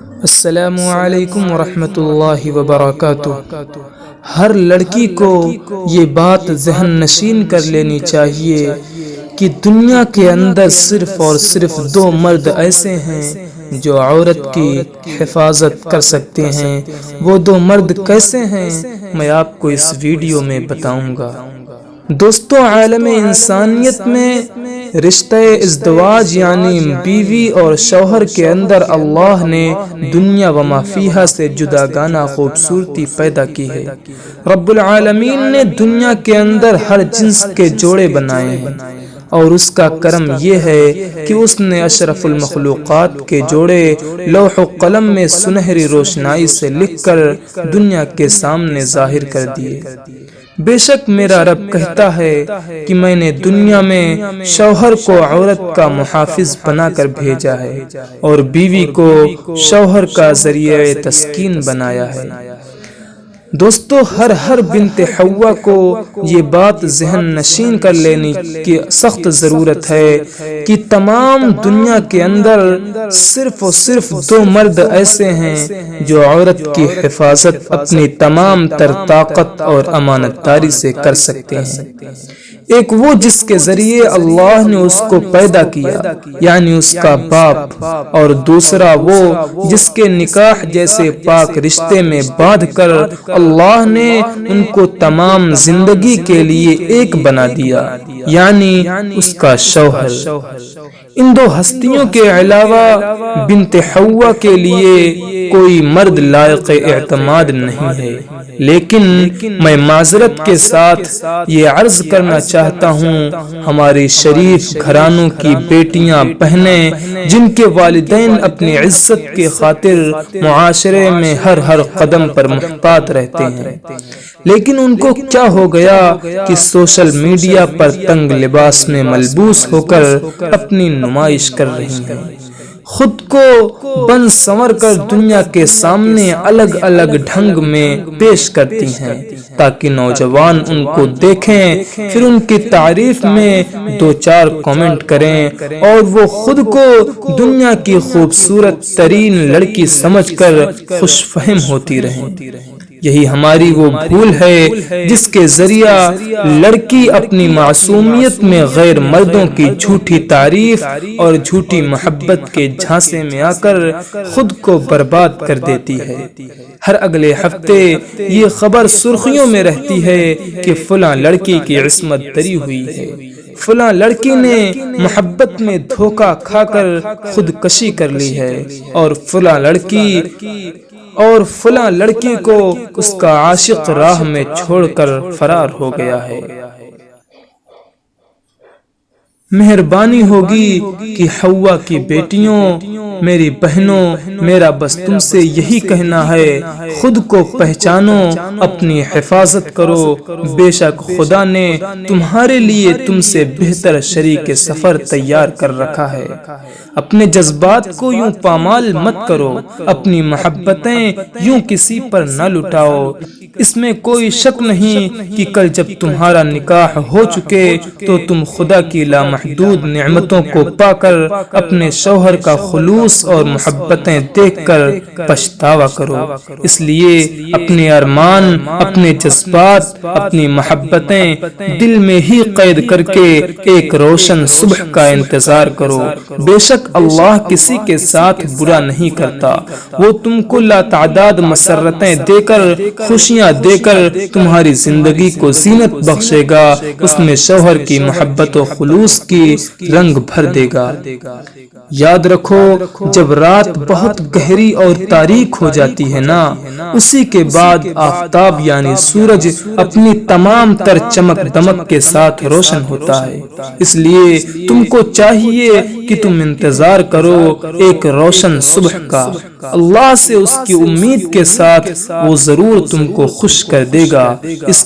السلام علیکم ورحمۃ اللہ وبرکاتہ۔ ہر لڑکی کو یہ بات ذہن نشین کر لینی چاہیے کہ دنیا کے اندر صرف اور صرف دو مرد ایسے ہیں جو عورت کی حفاظت کر سکتے ہیں۔ وہ دو مرد کیسے ہیں میں آپ کو اس ویڈیو میں بتاؤں گا۔ دوستو، عالم انسانیت میں رشتہ ازدواج یعنی بیوی اور شوہر کے اندر اللہ نے دنیا و ما فیہا سے جداگانہ خوبصورتی پیدا کی ہے۔ رب العالمین نے دنیا کے اندر ہر جنس کے جوڑے بنائے ہیں، اور اس کا کرم یہ ہے کہ اس نے اشرف المخلوقات کے جوڑے لوح و قلم میں سنہری روشنائی سے لکھ کر دنیا کے سامنے ظاہر کر دیے۔ بے شک میرا رب کہتا ہے کہ میں نے دنیا میں شوہر کو عورت کا محافظ بنا کر بھیجا ہے اور بیوی کو شوہر کا ذریعہ تسکین بنایا ہے۔ دوستو، ہر بنت حوا کو یہ بات ذہن نشین کر لینے کی سخت ضرورت ہے کہ تمام دنیا کے اندر صرف اور صرف دو مرد ایسے ہیں جو عورت کی حفاظت اپنی تمام تر طاقت اور امانت داری سے کر سکتے ہیں۔ ایک وہ جس کے ذریعے اللہ نے اس کو پیدا کیا یعنی اس کا باپ، اور دوسرا وہ جس کے نکاح جیسے پاک رشتے میں باندھ کر اللہ نے ان کو تمام زندگی کے لیے ایک بنا دیا یعنی اس کا شوہر۔ ان دو ہستیوں کے علاوہ بنت حوا کے لیے کوئی مرد لائق اعتماد نہیں ہے، لیکن میں معذرت کے ساتھ یہ عرض کرنا چاہتا ہوں، ہمارے شریف گھرانوں کی بیٹیاں بہنیں جن کے والدین اپنی عزت کے خاطر معاشرے میں ہر قدم پر محتاط رہتے ہیں، لیکن ان کو کیا ہو گیا کہ سوشل میڈیا پر تنگ لباس میں ملبوس ہو کر اپنی نمائش کر رہی ہیں، خود کو بن سنور کر دنیا کے سامنے الگ الگ ڈھنگ میں پیش کرتی ہیں تاکہ نوجوان ان کو دیکھیں، پھر ان کی تعریف میں دو چار کامنٹ کریں اور وہ خود کو دنیا کی خوبصورت ترین لڑکی سمجھ کر خوش فہم ہوتی رہیں۔ یہی ہماری وہ بھول ہے جس کے ذریعہ لڑکی اپنی معصومیت میں غیر مردوں کی جھوٹی تعریف اور جھوٹی محبت کے جھانسے میں آ کر خود کو برباد کر دیتی ہے۔ ہر اگلے ہفتے یہ خبر سرخیوں میں رہتی ہے کہ فلاں لڑکی کی عصمت دری ہوئی ہے، فلاں لڑکی نے محبت میں دھوکہ کھا کر خودکشی کر لی ہے، اور فلاں لڑکی کو اس کا عاشق راہ میں چھوڑ کر فرار ہو گیا ہے۔ مہربانی ہوگی کہ حوا کی بیٹیوں، میری بہنوں، میرا بس تم سے یہی کہنا ہے، خود کو پہچانو، اپنی حفاظت کرو، بے شک خدا نے تمہارے لیے تم سے بہتر شریک سفر تیار کر رکھا ہے۔ اپنے جذبات کو یوں پامال مت کرو، اپنی محبتیں یوں کسی پر نہ لٹاؤ۔ اس میں کوئی شک نہیں کہ کل جب تمہارا نکاح ہو چکے تو تم خدا کی لامحدود نعمتوں کو پا کر اپنے شوہر کا خلوص اور محبتیں دیکھ کر پچھتاوا کرو۔ اس لیے اپنے ارمان، اپنے جذبات، اپنی محبتیں دل میں ہی قید کر کے ایک روشن صبح کا انتظار کرو۔ بے شک اللہ کسی کے ساتھ برا نہیں کرتا، وہ تم کو لاتعداد مسرتیں دے کر، خوشیاں دے کر تمہاری زندگی کو زینت بخشے گا، اس میں شوہر کی محبت و خلوص کی رنگ بھر دے گا۔ یاد رکھو، جب رات بہت گہری اور تاریک ہو جاتی ہے نا، اسی کے بعد آفتاب یعنی سورج اپنی تمام تر چمک دمک کے ساتھ روشن ہوتا ہے۔ اس لیے تم کو چاہیے کہ تم انتظار کرو ایک روشن صبح کا۔ اللہ سے اس کی امید کے ساتھ وہ ضرور تم کو خوش کر دے گا۔ اس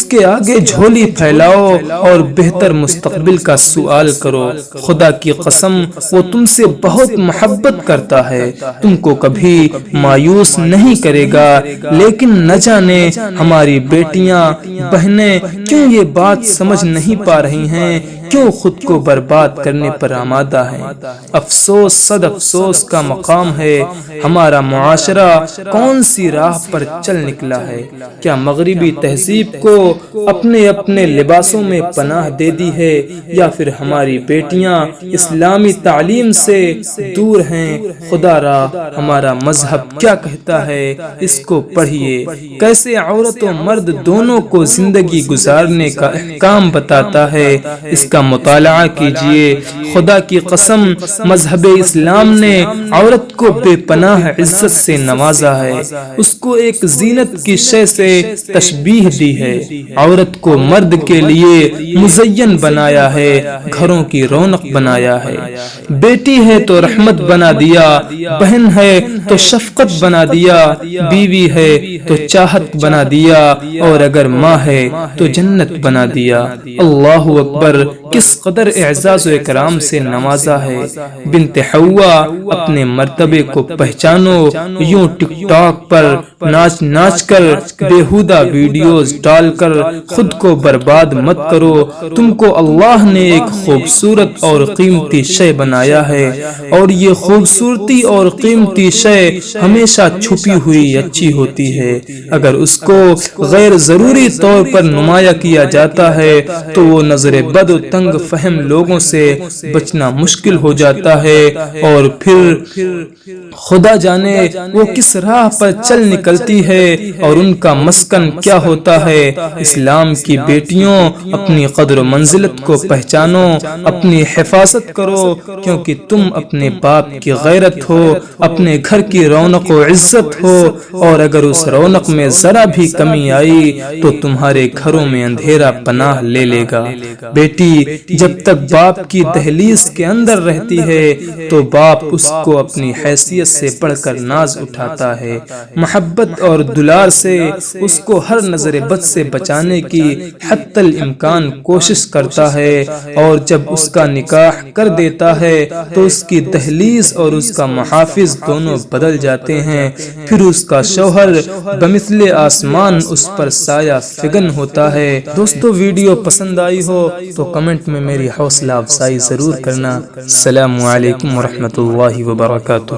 کے آگے جھولی پھیلاؤ اور بہتر مستقبل کا سوال کرو۔ خدا کی قسم، وہ تم سے بہت محبت کرتا ہے، تم کو کبھی مایوس نہیں کرے گا، لیکن نہ جانے ہماری بیٹیاں بہنیں کیوں یہ بات سمجھ نہیں پا رہی ہیں، کیوں خود کو برباد کرنے پر آمادہ ہیں۔ افسوس، صد افسوس کا مقام ہے؟ ہمارا معاشرہ کون سی راہ پر چل نکلا ہے؟ کیا مغربی تہذیب کو اپنے اپنے لباسوں میں پناہ دے دی ہے، یا پھر ہماری بیٹیاں اسلامی تعلیم سے دور ہیں؟ خدا را ہمارا مذہب کیا کہتا ہے، اس کو پڑھیے۔ کیسے عورت و مرد دونوں کو زندگی گزارنے کا احکام بتاتا ہے، اس کا مطالعہ کیجیے۔ خدا کی قسم، مذہب اسلام نے عورت کو بے پناہ عزت سے نوازا ہے، اس کو ایک زینت کی شے سے تشبیہ دی ہے، عورت کو مرد کے لیے مزین بنایا ہے، گھروں کی رونق بنایا ہے۔ بیٹی ہے تو رحمت بنا دیا، بہن ہے تو شفقت بنا دیا، بیوی ہے تو چاہت بنا دیا، اور اگر ماں ہے تو جنت بنا دیا۔ اللہ اکبر، کس قدر اعزاز و اکرام سے نوازا ہے۔ بنت حوا، اپنے مرتبے کو پہچانو، یوں ٹک ٹاک پر ناچ ناچ کر، بیہودہ ویڈیوز ڈال کر خود کو برباد مت کرو۔ تم کو اللہ نے ایک خوبصورت اور قیمتی شے بنایا ہے، اور یہ خوبصورتی اور قیمتی شے ہمیشہ چھپی ہوئی اچھی ہوتی ہے۔ اگر اس کو غیر ضروری طور پر نمایاں کیا جاتا ہے تو وہ نظر بد و تنگ فہم لوگوں سے بچنا مشکل ہو جاتا ہے، اور پھر خدا جانے وہ کس راہ پر چل نکلتی ہے اور ان کا مسکن کیا ہوتا ہے۔ اسلام کی بیٹیوں، اپنی قدر و منزلت کو پہچانو، اپنی حفاظت کرو، کیونکہ تم اپنے باپ کی غیرت ہو، اپنے گھر کی رونق و عزت ہو، اور اگر اس رونق میں ذرا بھی کمی آئی تو تمہارے گھروں میں اندھیرا پناہ لے لے گا۔ بیٹی جب تک باپ کی دہلیز کے اندر رہتی ہے تو باپ اس کو اپنی حیثیت سے بڑھ کر ناز اٹھاتا ہے، محبت اور دلار سے اس کو ہر نظر بد سے بچانے کی حتی الامکان کوشش کرتا ہے، اور جب اس کا نکاح کر دیتا ہے تو اس کی دہلیز اور اس کا محافظ دونوں بدل جاتے ہیں، پھر اس کا شوہر بمثل آسمان اس پر سایہ فگن ہوتا ہے۔ دوستو، ویڈیو پسند آئی ہو تو کمنٹ میں میری حوصلہ افزائی ضرور کرنا۔ السلام علیکم ورحمۃ اللہ وبرکاتہ۔